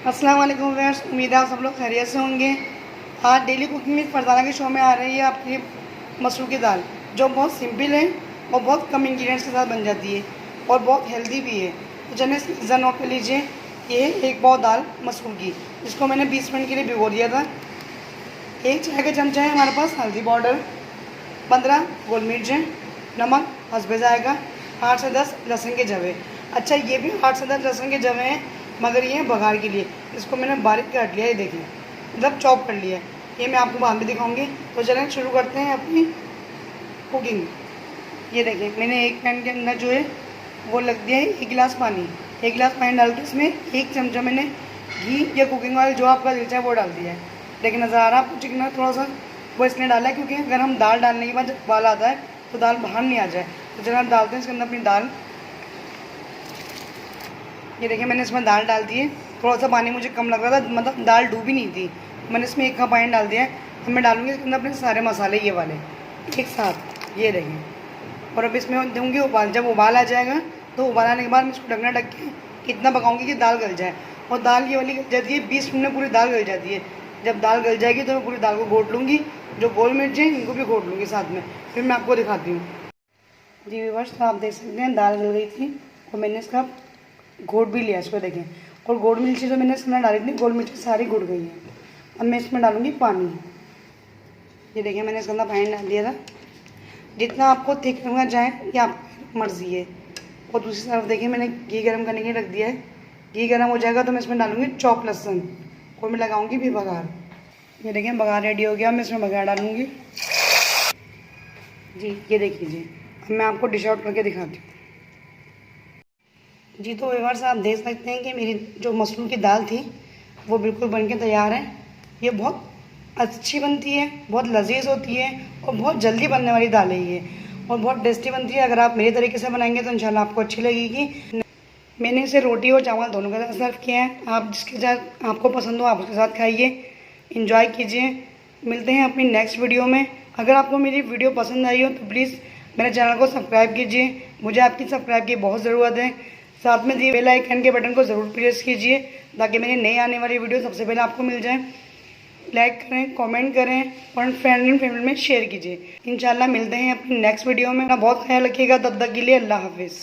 अस्सलाम वालेकुम व्यूअर्स, उम्मीद है आप सब लोग खैरियत से होंगे। आज डेली कुकिंग में फरजाना के शो में आ रही है आपकी मसूर की दाल, जो बहुत सिंपल है और बहुत कम इंग्रेडिएंट्स के साथ बन जाती है और बहुत हेल्दी भी है। तो चलिए इसका नोट कर लीजिए। ये है एक पाव दाल मसूर की, जिसको मैंने 20 मिनट के लिए भिगो दिया था। 1 चाय का चमचा है हमारे पास हल्दी पाउडर, 15 गोल मिर्च है, नमक हस्बे जाएगा, 8 से 10 लहसुन के जवे। अच्छा, ये भी 8 से 10 लहसुन के जवे हैं, मगर ये बघार के लिए। इसको मैंने बारीक काट लिया है, ये देखिए, मतलब चॉप कर लिया है। ये मैं आपको बाद में दिखाऊंगी। तो चलें शुरू करते हैं अपनी कुकिंग। ये देखिए, मैंने एक पैन के अंदर जो है वो लग दिया है 1 गिलास पानी। 1 गिलास पानी डाल के इसमें 1 चमचा मैंने घी या कुकिंग ऑयल जो आपका दिल चाहे वो डाल दिया है। लेकिन नज़र आ रहा है आपको चिकना थोड़ा सा, वो इसलिए डाला है क्योंकि अगर हम दाल डालने के बाद जब उबाल आता है तो दाल बाहर नहीं आ जाए। तो चलो हम डालते हैं इसके अंदर अपनी दाल। ये देखिए, मैंने इसमें दाल डाल दी है। थोड़ा सा पानी मुझे कम लग रहा था, मतलब दाल डूबी नहीं थी। मैंने इसमें 1 कप पानी डाल दिया है। अब मैं डालूंगी इसके अंदर अपने सारे मसाले ये वाले एक साथ, ये देखिए। और अब इसमें दूँगी उबाल। जब उबाल आ जाएगा तो उबाल आने के बाद मैं इसको ढकना ढक के इतना पकाऊंगी कि दाल गल जाए। और दाल ये वाली गल जाती है, 20 मिनट में पूरी दाल गल जाती है। जब दाल गल जाएगी तो मैं पूरी दाल को घोट लूँगी। जो गोल मिर्च हैं इनको भी घोट लूँगी साथ में, फिर मैं आपको दिखाती हूँ। जी व्यूअर्स, तो आप देख सकते हैं दाल गल गई थी और मैंने इसका घोट भी लिया, इसको देखें। और गोल मिर्ची जो मैंने इसमें डाली थी, गोल मिर्ची सारी घुट गई है। अब मैं इसमें डालूँगी पानी। ये देखिए, मैंने इसके अंदर पानी डाल दिया था। जितना आपको थिक करना चाहे ये आपकी मर्ज़ी है। और दूसरी तरफ देखिए, मैंने घी गर्म करने के लिए रख दिया है। घी गर्म हो जाएगा तो मैं इसमें डालूँगी चॉप लहसुन और मैं लगाऊँगी भी बघार। ये देखिए, बघार रेडी हो गया। मैं इसमें बघार डालूँगी। जी ये देख लीजिए। अब मैं आपको डिश आउट करके दिखाती हूँ। जी तो व्यूअर्स, आप देख सकते हैं कि मेरी जो मसूर की दाल थी वो बिल्कुल बनके तैयार है। ये बहुत अच्छी बनती है, बहुत लजीज होती है और बहुत जल्दी बनने वाली दाल है ये, और बहुत टेस्टी बनती है। अगर आप मेरे तरीके से बनाएंगे तो इंशाल्लाह आपको अच्छी लगेगी। मैंने इसे रोटी और चावल दोनों के साथ सर्व किया है। आप जिसके साथ आपको पसंद हो आप उसके साथ खाइए, इंजॉय कीजिए। मिलते हैं अपनी नेक्स्ट वीडियो में। अगर आपको मेरी वीडियो पसंद आई हो तो प्लीज़ मेरे चैनल को सब्सक्राइब कीजिए। मुझे आपकी सब्सक्राइब की बहुत ज़रूरत है। साथ में दिए बेल आइकन के बटन को ज़रूर प्रेस कीजिए ताकि मेरी नई आने वाली वीडियो सबसे पहले आपको मिल जाए। लाइक करें, कमेंट करें और फ्रेंड एंड फैमिली में शेयर कीजिए। इंशाल्लाह मिलते हैं अपनी नेक्स्ट वीडियो में। अपना बहुत ख्याल रखिएगा। तब तक के लिए अल्लाह हाफिज़।